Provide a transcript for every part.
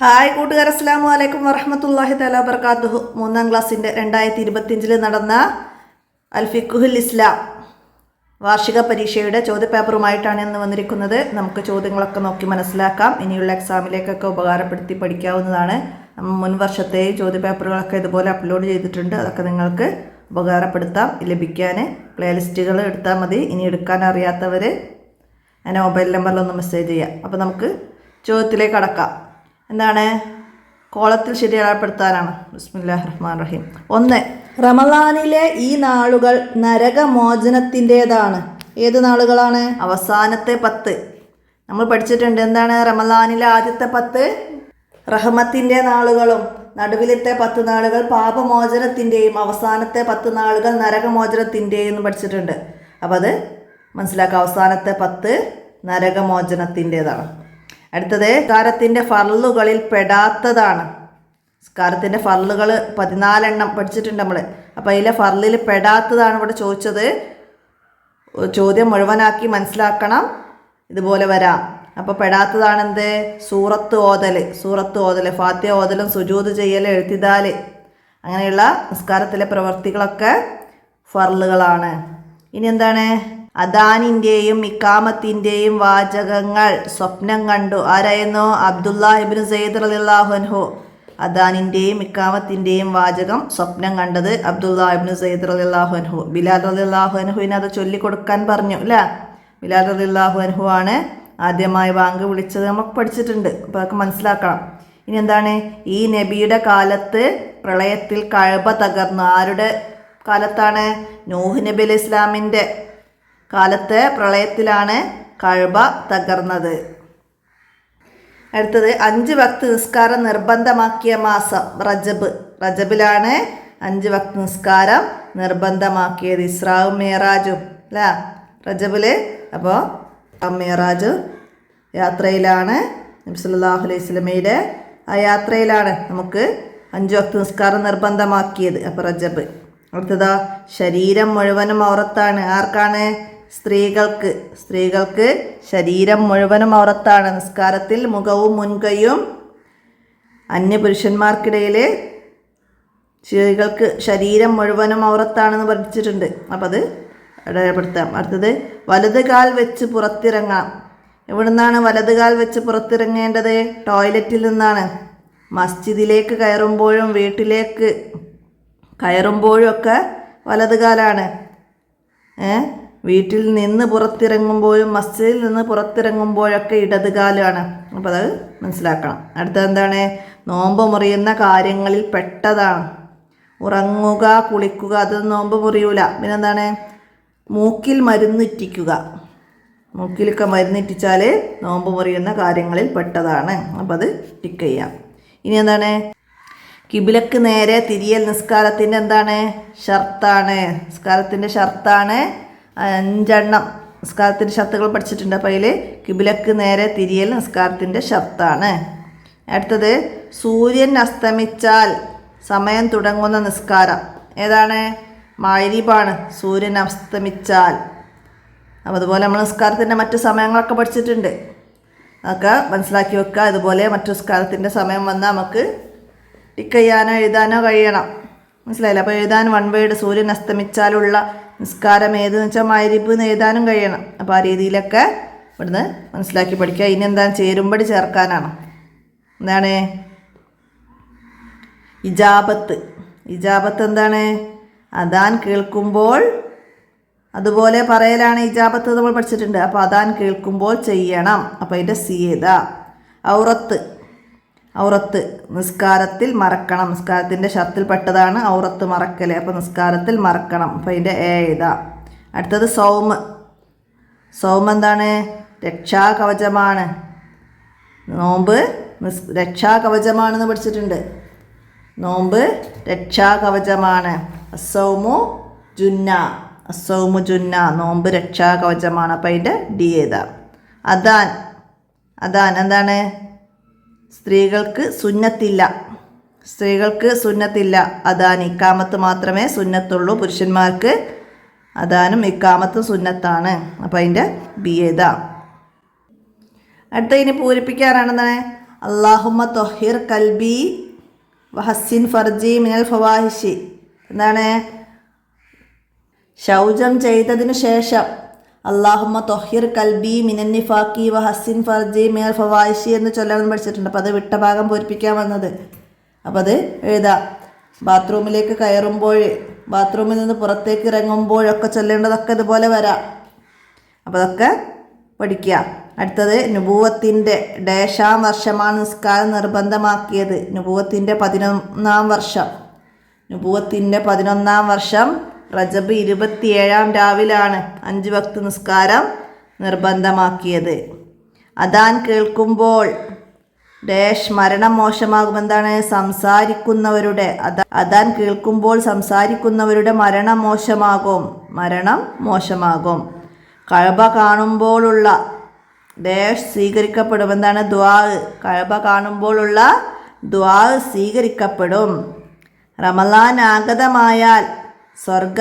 Hi കൂട്ടുകാർ, അസ്സലാമു അലൈക്കും വറഹ്മത്തുള്ളാഹി തആല വബറകാതുഹു. 3ാം ക്ലാസ്സിൻ്റെ 2025 നടന്ന അൽ ഫിഖ്ഹുൽ ഇസ്ലാം വാർഷിക പരീക്ഷയുടെ ചോദ്യപേപ്പറുമായിട്ടാണ് ഇന്ന് വന്നിരിക്കുന്നത്. നമുക്ക് ചോദ്യങ്ങളൊക്കെ നോക്കി മനസ്സിലാക്കാം. ഇനിയുള്ള എക്സാമിലേക്കൊക്കെ ഉപകാരപ്പെടുത്തി പഠിക്കാവുന്നതാണ്. മുൻ വർഷത്തെ ചോദ്യപേപ്പറുകളൊക്കെ ഇതുപോലെ അപ്ലോഡ് ചെയ്തിട്ടുണ്ട്. അതൊക്കെ നിങ്ങൾക്ക് ഉപകാരപ്പെടുത്താം. ലഭിക്കാൻ പ്ലേലിസ്റ്റുകൾ എടുത്താൽ മതി. ഇനി എടുക്കാൻ അറിയാത്തവർ എൻ്റെ മൊബൈൽ നമ്പറിലൊന്ന് മെസ്സേജ് ചെയ്യാം. അപ്പോൾ നമുക്ക് ചോദ്യത്തിലേക്ക് കടക്കാം. എന്താണ്? കോളത്തിൽ ശരിയാപ്പെടുത്താനാണ്. ബിസ്മില്ലാഹിർ റഹ്മാനിർ റഹീം. 1. റമളാനിലെ ഈ നാളുകൾ നരകമോചനത്തിൻ്റെതാണ്. ഏത് നാളുകളാണ്? അവസാനത്തെ 10 നമ്മൾ പഠിച്ചിട്ടുണ്ട്. എന്താണ്? റമളാനിലെ ആദ്യത്തെ 10 റഹ്മത്തിൻ്റെ നാളുകളും നടുവിലത്തെ 10 നാളുകൾ പാപമോചനത്തിൻ്റെയും അവസാനത്തെ 10 നാളുകൾ നരകമോചനത്തിൻ്റെയും പഠിച്ചിട്ടുണ്ട്. അപ്പോൾ അത് മനസ്സിലാക്കുക. അവസാനത്തെ 10 നരകമോചനത്തിൻ്റെതാണ്. അടുത്തത് നിസ്കാരത്തിൻ്റെ ഫർളുകളിൽ പെടാത്തതാണ്. നിസ്കാരത്തിൻ്റെ ഫർളുകൾ 14 പഠിച്ചിട്ടുണ്ട് നമ്മൾ. അപ്പോൾ അതിലെ ഫർളിൽ പെടാത്തതാണ് ഇവിടെ ചോദിച്ചത്. ചോദ്യം മുഴുവനാക്കി മനസ്സിലാക്കണം. ഇതുപോലെ വരാം. അപ്പോൾ പെടാത്തതാണ് എന്ത്? സൂറത്ത് ഓതൽ, ഫാത്തിഹ ഓതലും സുജൂദ് ചെയ്യൽ, എഴുത്തിദാൽ, അങ്ങനെയുള്ള നിസ്കാരത്തിലെ പ്രവൃത്തികളൊക്കെ ഫർളുകളാണ്. ഇനി എന്താണ്? അദാനിൻ്റെയും ഇക്കാമത്തിൻ്റെയും വാചകങ്ങൾ സ്വപ്നം കണ്ടു. ആരായിരുന്നു? അബ്ദുല്ലാഹ് ഇബ്നു സയ്യിദ് റളിയല്ലാഹു അൻഹു. അദാനിൻ്റെയും ഇക്കാമത്തിൻ്റെയും വാചകം സ്വപ്നം കണ്ടത് അബ്ദുല്ലാഹ് ഇബ്നു സയ്യിദ് റളിയല്ലാഹു അൻഹു. ബിലാൽ റളിയല്ലാഹു അൻഹുവിനെ അത് ചൊല്ലിക്കൊടുക്കാൻ പറഞ്ഞു അല്ലേ? ബിലാൽ റളിയല്ലാഹു അൻഹു ആണ് ആദ്യമായി ബാങ്ക് വിളിച്ചത്. നമുക്ക് പഠിച്ചിട്ടുണ്ട്. അപ്പോൾ അതൊക്കെ മനസ്സിലാക്കണം. ഇനി എന്താണ്? ഈ നബിയുടെ കാലത്ത് പ്രളയത്തിൽ കഅബ തകർന്നു. ആരുടെ കാലത്താണ്? നൂഹ് നബി അലൈഹി ഇസ്ലാമിൻ്റെ കാലത്തെ പ്രളയത്തിലാണ് കഅബ തകർന്നത്. അടുത്തത് 5 വക്ത് നിസ്കാരം നിർബന്ധമാക്കിയ മാസം റജബിലാണ് 5 വക്ത് നിസ്കാരം നിർബന്ധമാക്കിയത്. ഇസ്രാവും മേറാജും അല്ലേ റജബിൽ. അപ്പോൾ മേറാജ് യാത്രയിലാണ്. നബി സല്ലല്ലാഹു അലൈഹി വസല്ലമയുടെ ആ യാത്രയിലാണ് നമുക്ക് 5 വക്ത് നിസ്കാരം നിർബന്ധമാക്കിയത്. അപ്പോൾ റജബ്. അടുത്തതാ ശരീരം മുഴുവനും ഔറത്താണ്. ആർക്കാണ്? സ്ത്രീകൾക്ക് ശരീരം മുഴുവനും ഔറത്താണ്. നിസ്കാരത്തിൽ മുഖവും മുൻകൈയും അന്യപുരുഷന്മാർക്കിടയിൽ സ്ത്രീകൾക്ക് ശരീരം മുഴുവനും ഔറത്താണെന്ന് പഠിച്ചിട്ടുണ്ട്. അപ്പം അത് ഇടപെടുത്താം. അടുത്തത് വലത് കാൽ വെച്ച് പുറത്തിറങ്ങാം. എവിടെ നിന്നാണ് വലത് കാൽ വെച്ച് പുറത്തിറങ്ങേണ്ടത്? ടോയ്ലറ്റിൽ നിന്നാണ്. മസ്ജിദിലേക്ക് കയറുമ്പോഴും വീട്ടിലേക്ക് കയറുമ്പോഴും ഒക്കെ വലത് കാലാണ്. വീട്ടിൽ നിന്ന് പുറത്തിറങ്ങുമ്പോഴും മസ്ജിദിൽ നിന്ന് പുറത്തിറങ്ങുമ്പോഴൊക്കെ ഇടത് കാലാണ്. അപ്പോൾ അത് മനസ്സിലാക്കണം. അടുത്തത് എന്താണ്? നോമ്പ് മുറിയുന്ന കാര്യങ്ങളിൽ പെട്ടതാണ്. ഉറങ്ങുക, കുളിക്കുക, അത് നോമ്പ് മുറിയൂല. പിന്നെന്താണ്? മൂക്കിൽ മരുന്നിറ്റിക്കുക. മൂക്കിലൊക്കെ മരുന്നിറ്റിച്ചാൽ നോമ്പ് മുറിയുന്ന കാര്യങ്ങളിൽ പെട്ടതാണ്. അപ്പോൾ അത് ടിക്ക് ചെയ്യാം. ഇനി എന്താണ്? കിബിലക്ക് നേരെ തിരിയൽ നിസ്കാരത്തിൻ്റെ എന്താണ്? ഷർത്താണ്. നിസ്കാരത്തിൻ്റെ ഷർത്താണ്. 5 നിസ്കാരത്തിൻ്റെ ഷർത്തുകൾ പഠിച്ചിട്ടുണ്ട്. അപ്പോൾ അതിൽ കിബിലക്ക് നേരെ തിരിയൽ നിസ്കാരത്തിൻ്റെ ഷർത്താണ്. അടുത്തത് സൂര്യൻ അസ്തമിച്ചാൽ സമയം തുടങ്ങുന്ന നിസ്കാരം ഏതാണ്? മഗ്‌രിബാണ്. സൂര്യൻ അസ്തമിച്ചാൽ. അപ്പോൾ അതുപോലെ നമ്മൾ നിസ്കാരത്തിൻ്റെ മറ്റു സമയങ്ങളൊക്കെ പഠിച്ചിട്ടുണ്ട്. അതൊക്കെ മനസ്സിലാക്കി വെക്കുക. അതുപോലെ മറ്റു നിസ്കാരത്തിൻ്റെ സമയം വന്നാൽ നമുക്ക് ടിക്ക് ചെയ്യാനോ എഴുതാനോ കഴിയണം. മനസ്സിലായില്ല? അപ്പോൾ എഴുതാൻ 1 വേർഡ് സൂര്യൻ അസ്തമിച്ചാലുള്ള നിസ്കാരം ഏതെന്ന് വെച്ചാൽ മഗ്‌രിബ് എന്ന് എഴുതാനും കഴിയണം. അപ്പോൾ ആ രീതിയിലൊക്കെ ഇവിടുന്ന് മനസ്സിലാക്കി പഠിക്കുക. ഇനി എന്താണ്? ചേരുമ്പടി ചേർക്കാനാണ്. എന്താണ്? ഇജാബത്ത് എന്താണ്? അദാൻ കേൾക്കുമ്പോൾ അതുപോലെ പറയലാണ് ഇജാബത്ത് നമ്മൾ പഠിച്ചിട്ടുണ്ട്. അപ്പോൾ അദാൻ കേൾക്കുമ്പോൾ ചെയ്യണം. അപ്പോൾ അതിൻ്റെ സീത. ഔറത്ത് നിസ്കാരത്തിൽ മറക്കണം. നിസ്കാരത്തിൻ്റെ ഷർത്തിൽ പെട്ടതാണ് ഔറത്ത് മറക്കൽ. അപ്പോൾ നിസ്കാരത്തിൽ മറക്കണം. അപ്പോൾ അതിൻ്റെ ഏതാ. അടുത്തത് സൗം എന്താണ്? രക്ഷാകവചമാണ്. നോമ്പ് രക്ഷാകവചമാണെന്ന് പഠിച്ചിട്ടുണ്ട്. നോമ്പ് രക്ഷാകവചമാണ്. അസ്സൗമു ജുന്ന. നോമ്പ് രക്ഷാകവചമാണ്. അപ്പോൾ അതിൻ്റെ ഡി ഏതാ. അദാൻ എന്താണ്? സ്ത്രീകൾക്ക് സുന്നത്തില്ല. അദാൻ ഇക്കാമത്ത് മാത്രമേ സുന്നത്തുള്ളൂ. പുരുഷന്മാർക്ക് അദാനും ഇക്കാമത്തും സുന്നത്താണ്. അപ്പോൾ അതിൻ്റെ ബി ഏതാ. അടുത്ത ഇനി പൂരിപ്പിക്കാനാണ് എന്താണ് അല്ലാഹുമ്മ ത്വഹിർ കൽബി വഹസ്സിൻ ഫർജി മിനൽ ഫവാഹിഷി. എന്താണ്? ശൗചം ചെയ്തതിനു ശേഷം അല്ലാഹുമ്മ ത്വഹിർ കൽബി മിനൻ നിഫാഖി വഹസ്സിൻ ഫർജി മിനൽ ഫവാഹിഷി എന്ന് ചൊല്ലാമെന്ന് പഠിച്ചിട്ടുണ്ട്. അപ്പോൾ അത് വിട്ട ഭാഗം പൂരിപ്പിക്കാൻ വന്നത്. അപ്പോൾ അത് എഴുതാം. ബാത്റൂമിലേക്ക് കയറുമ്പോൾ, ബാത്റൂമിൽ നിന്ന് പുറത്തേക്ക് ഇറങ്ങുമ്പോഴൊക്കെ ചൊല്ലേണ്ടതൊക്കെ ഇതുപോലെ വരാം. അപ്പോൾ അതൊക്കെ പഠിക്കുക. അടുത്തത് നുബുവത്തിൻ്റെ ഡേശാം വർഷമാണ് നിസ്കാരം നിർബന്ധമാക്കിയത്. നുബുവത്തിൻ്റെ 11-ാം വർഷം. നുബുവത്തിൻ്റെ 11-ാം വർഷം റജബ് 27-ാം രാവിലാണ് 5 വക്ത് നിസ്കാരം നിർബന്ധമാക്കിയത്. അദാൻ കേൾക്കുമ്പോൾ ഡേഷ് മരണം മോശമാകും. എന്താണ്? സംസാരിക്കുന്നവരുടെ അദാൻ കേൾക്കുമ്പോൾ സംസാരിക്കുന്നവരുടെ മരണം മോശമാകും. കഅബ കാണുമ്പോഴുള്ള ഡേഷ് സ്വീകരിക്കപ്പെടും. എന്താണ്? ദുആ. കഅബ കാണുമ്പോഴുള്ള ദുആ സ്വീകരിക്കപ്പെടും. റമളാൻ ആഗതമായാൽ സ്വർഗ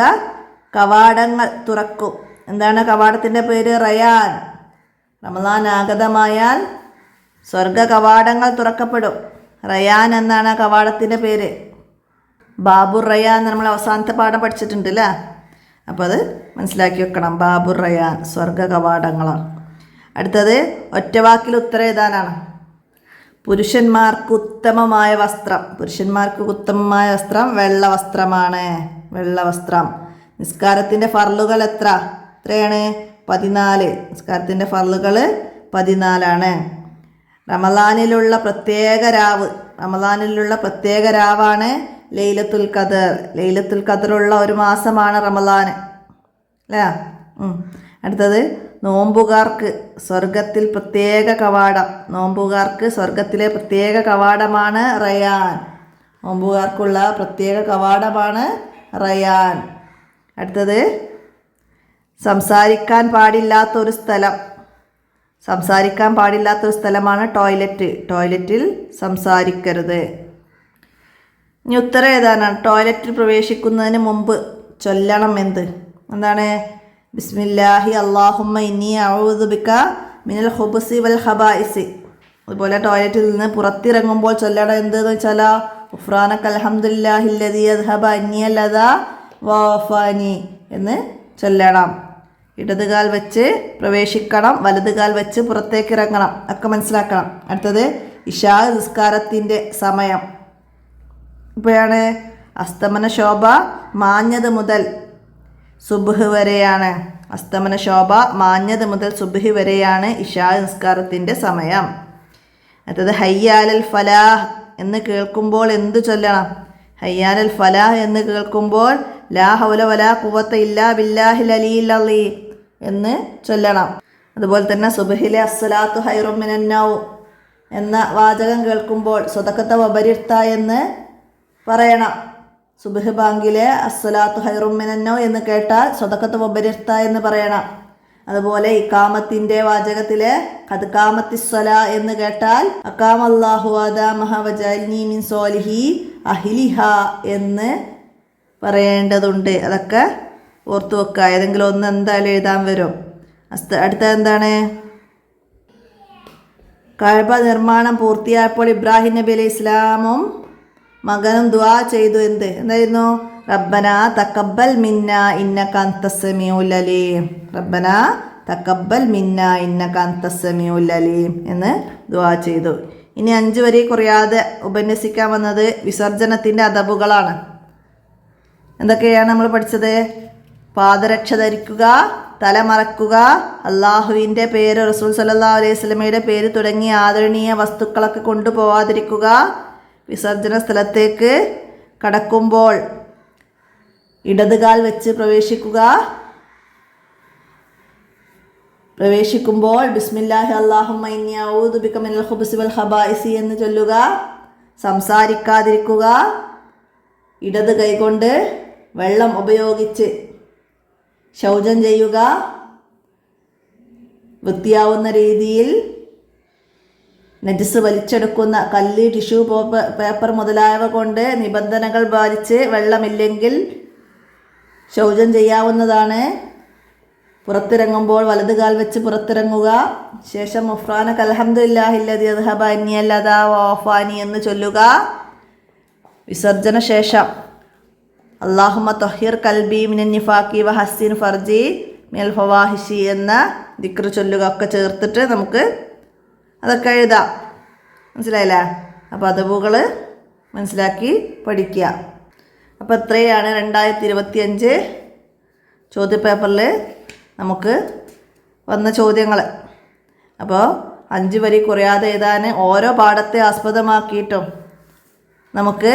കവാടങ്ങൾ തുറക്കും. എന്താണ് കവാടത്തിൻ്റെ പേര്? റയാൻ. റമളാൻ ആഗതമായാൽ സ്വർഗ കവാടങ്ങൾ തുറക്കപ്പെടും. റയാൻ എന്നാണ് കവാടത്തിൻ്റെ പേര്. ബാബുർ റയാൻ നമ്മൾ അവസാനത്തെ പാഠം പഠിച്ചിട്ടുണ്ട് അല്ലേ? അപ്പോൾ അത് മനസ്സിലാക്കി വെക്കണം. ബാബുർ റയാൻ സ്വർഗ കവാടങ്ങളാണ്. അടുത്തത് ഒറ്റവാക്കിൽ ഉത്തരം എഴുതാനാണ്. പുരുഷന്മാർക്ക് ഉത്തമമായ വസ്ത്രം വെള്ള വസ്ത്രമാണ്. വെള്ള വസ്ത്രം. നിസ്കാരത്തിൻ്റെ ഫർളുകൾ എത്രയാണ്? 14. നിസ്കാരത്തിൻ്റെ ഫർളുകൾ 14 റമളാനിലുള്ള പ്രത്യേക രാവാണ് ലൈലത്തുൽ ഖദർ. ലൈലത്തുൽ ഖദറുള്ള ഒരു മാസമാണ് റമളാൻ അല്ലേ? അടുത്തത് നോമ്പുകാർക്ക് സ്വർഗത്തിൽ പ്രത്യേക കവാടം. നോമ്പുകാർക്ക് സ്വർഗത്തിലെ പ്രത്യേക കവാടമാണ് റയാൻ. നോമ്പുകാർക്കുള്ള പ്രത്യേക കവാടമാണ് റയാൻ. അടുത്തത് സംസാരിക്കാൻ പാടില്ലാത്തൊരു സ്ഥലമാണ് ടോയ്ലറ്റ്. ടോയ്ലറ്റിൽ സംസാരിക്കരുത്. ഇനി ഉത്തരം എഴുതാനാണ്. ടോയ്ലറ്റിൽ പ്രവേശിക്കുന്നതിന് മുമ്പ് ചൊല്ലണം എന്താണ്? ബിസ്മില്ലാഹി അല്ലാഹുമ്മ ഇന്നി അഊദു ബിക മിനൽ ഖുബുസി വൽ ഖബായിസി. അതുപോലെ ടോയ്ലറ്റിൽ നിന്ന് പുറത്തിറങ്ങുമ്പോൾ ചൊല്ലണം എന്തെന്ന് വെച്ചാൽ ഉഫ്രാനക അൽഹംദുലില്ലാഹില്ലദീ അദ്ഹബ അന്നിയൽ അദാ വഅഫാനി എന്ന് ചൊല്ലണം. ഇടതുകാൽ വെച്ച് പ്രവേശിക്കണം, വലതുകാൽ വെച്ച് പുറത്തേക്ക് ഇറങ്ങണം. ഒക്കെ മനസ്സിലാക്കണം. അടുത്തത് ഇശാ നിസ്കാരത്തിൻ്റെ സമയം ഇപ്പോഴാണ്. അസ്തമന ശോഭ മാഞ്ഞത് മുതൽ സുബ്ഹ് വരെയാണ്. അസ്തമന ശോഭ മാഞ്ഞത് മുതൽ സുബ്ഹ് വരെയാണ് ഇശാ നിസ്കാരത്തിൻ്റെ സമയം. അടുത്തത് ഹയ്യാലൽ ഫലാഹ് എന്ന് കേൾക്കുമ്പോൾ എന്തു ചൊല്ലണം? ഹയ്യാലൽ ഫലാഹ് എന്ന് കേൾക്കുമ്പോൾ ലാ ഹൗല വലാ ഖുവത ഇല്ലാ ബില്ലാഹിൽ അലിയിൽ അലീം എന്ന് ചൊല്ലണം. അതുപോലെ തന്നെ സുബ്ഹിലെ അസ്സലാത്തു ഹൈറും മിനൻ നൗം എന്ന വാചകം കേൾക്കുമ്പോൾ സ്വതക്കത്ത വബരിർത്ത എന്ന് പറയണം. സുബ്ഹ് ബാങ്കിലെ അസ്സലാത്തു ഹൈറും മിനൻ നൗം എന്ന് കേട്ടാൽ സ്വതക്കത്ത വബരിർത്ത എന്ന് പറയണം. അതുപോലെ ഇഖാമത്തിൻ്റെ വാചകത്തിലെ ഖദ് ഖാമത്തിസ്സലാ എന്ന് കേട്ടാൽ അഖാമല്ലാഹു അദാമഹ വജഅൽനി മിൻ സ്വാലിഹി അഹ്ലിഹ എന്ന് പറയേണ്ടതുണ്ട്. അതൊക്കെ ഓർത്തു വെക്കുക. ഏതെങ്കിലും ഒന്ന് എന്തായാലും എഴുതാൻ വരും. അടുത്തത് എന്താണ്? കഅബ നിർമ്മാണം പൂർത്തിയായപ്പോൾ ഇബ്രാഹിം നബി അലൈഹി ഇസ്ലാമും മകനും ദുആ ചെയ്തു. എന്തായിരുന്നു? റബ്ബനാ തഖബ്ബൽ മിന്നാ ഇന്നക അൻതസ് സമീഉൽ അലീം. റബ്ബനാ തഖബ്ബൽ മിന്നാ ഇന്നക അൻതസ് സമീഉൽ അലീം എന്ന് ദുആ ചെയ്തു. ഇനി 5 വരി കുറയാതെ ഉപന്യസിക്കാൻ വന്നത് വിസർജനത്തിൻ്റെ അദബുകളാണ്. എന്തൊക്കെയാണ് നമ്മൾ പഠിച്ചത്? പാദരക്ഷ ധരിക്കുക, തലമറക്കുക, അള്ളാഹുവിൻ്റെ പേര്, റസൂൽ സല്ലല്ലാഹു അലൈഹി വസല്ലമയുടെ പേര് തുടങ്ങിയ ആദരണീയ വസ്തുക്കളൊക്കെ കൊണ്ടുപോകാതിരിക്കുക, വിസർജന സ്ഥലത്തേക്ക് കടക്കുമ്പോൾ ഇടതുകാൽ വെച്ച് പ്രവേശിക്കുമ്പോൾ ബിസ്മില്ലാഹി അല്ലാഹുമ്മ ഇന്നി അഊദു ബിക മിനൽ ഖുബുസി വൽ ഖബായിസി എന്ന് ചൊല്ലുക, സംസാരിക്കാതിരിക്കുക, ഇടത് കൈകൊണ്ട് വെള്ളം ഉപയോഗിച്ച് ശൗചം ചെയ്യുക, വൃത്തിയാവുന്ന രീതിയിൽ നജസ് വലിച്ചെടുക്കുന്ന കല്ല്, ടിഷ്യൂ പേപ്പർ മുതലായവ കൊണ്ട് നിബന്ധനകൾ പാലിച്ച് വെള്ളമില്ലെങ്കിൽ ശൗചം ചെയ്യാവുന്നതാണ്. പുറത്തിറങ്ങുമ്പോൾ വലത് കാൽ വെച്ച് പുറത്തിറങ്ങുക. ശേഷം മുഫ്രാനക അൽഹംദുലില്ലാഹില്ലദി അദ്ഹബ അന്നി അല്ലദാ വഅഫാനി എന്ന് ചൊല്ലുക. വിസർജന ശേഷം അല്ലാഹുമ്മ ത്വഹിർ കൽബി മിനൻ നിഫാഖി വഹസ്സിൻ ഫർജി മിനൽ ഫവാഹിഷി എന്ന ദിക്ർ ചൊല്ലുക. ഒക്കെ ചേർത്തിട്ട് നമുക്ക് അതൊക്കെ എഴുതാം. മനസ്സിലായില്ലേ? അപ്പോൾ അദബുകൾ മനസ്സിലാക്കി പഠിക്കുക. അപ്പോൾ ഇത്രയാണ് 2025 ചോദ്യപേപ്പറിൽ നമുക്ക് വന്ന ചോദ്യങ്ങൾ. അപ്പോൾ 5 വരി കുറയാതെ എഴുതാൻ ഓരോ പാഠത്തെ ആസ്പദമാക്കിയിട്ടും നമുക്ക്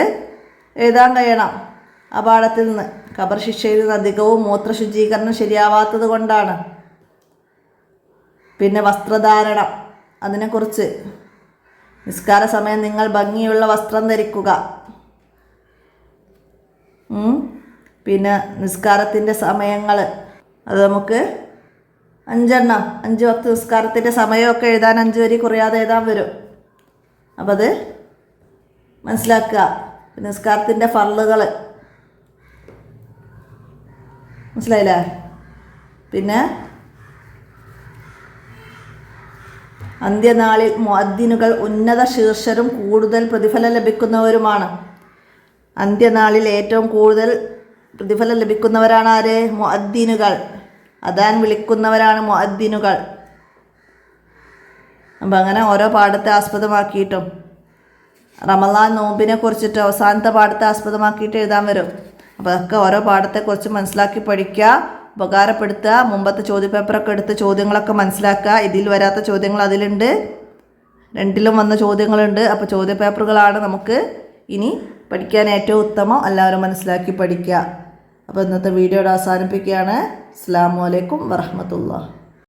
എഴുതാൻ കഴിയണം. ആ പാഠത്തിൽ നിന്ന് ഖബർ ശിക്ഷയിൽ നിന്ന് അധികവും മൂത്രശുചീകരണം ശരിയാവാത്തത് കൊണ്ടാണ്. പിന്നെ വസ്ത്രധാരണം, അതിനെക്കുറിച്ച് നിസ്കാര സമയം നിങ്ങൾ ഭംഗിയുള്ള വസ്ത്രം ധരിക്കുക. പിന്നെ നിസ്കാരത്തിൻ്റെ സമയങ്ങൾ അത് നമുക്ക് 5 വക്ത് നിസ്കാരത്തിൻ്റെ സമയമൊക്കെ എഴുതാൻ 5 വരി കുറയാതെ എഴുതാൻ വരും. അപ്പം അത് മനസ്സിലാക്കുക. നിസ്കാരത്തിൻ്റെ ഫർളുകൾ മനസ്സിലായില്ലേ? പിന്നെ അന്ത്യനാളിൽ മുഅദ്ദിനുകൾ ഉന്നത ശീർഷരും കൂടുതൽ പ്രതിഫലം ലഭിക്കുന്നവരുമാണ്. അന്ത്യനാളിൽ ഏറ്റവും കൂടുതൽ പ്രതിഫലം ലഭിക്കുന്നവരാണ് ആര്? മുഅദ്ദിനുകൾ. അദാൻ വിളിക്കുന്നവരാണ് മുഅദ്ദിനുകൾ. അപ്പം അങ്ങനെ ഓരോ പാഠത്തെ ആസ്പദമാക്കിയിട്ടും റമളാൻ നോമ്പിനെ കുറിച്ചിട്ട് അവസാനത്തെ പാഠത്തെ ആസ്പദമാക്കിയിട്ട് എഴുതാൻ വരും. അപ്പോൾ അതൊക്കെ ഓരോ പാഠത്തെക്കുറിച്ച് മനസ്സിലാക്കി പഠിക്കുക, ഉപകാരപ്പെടുത്തുക. മുമ്പത്തെ ചോദ്യപേപ്പറൊക്കെ എടുത്ത് ചോദ്യങ്ങളൊക്കെ മനസ്സിലാക്കുക. ഇതിൽ വരാത്ത ചോദ്യങ്ങൾ അതിലുണ്ട്, 2ലും വന്ന ചോദ്യങ്ങളുണ്ട്. അപ്പോൾ ചോദ്യപേപ്പറുകളാണ് നമുക്ക് ഇനി പഠിക്കാൻ ഏറ്റവും ഉത്തമം. എല്ലാവരും മനസ്സിലാക്കി പഠിക്കുക. അപ്പോൾ ഇന്നത്തെ വീഡിയോയുടെ അവസാനിപ്പിക്കുകയാണ്. അസ്സലാമു അലൈക്കും വറഹ്മത്തുള്ളാഹി.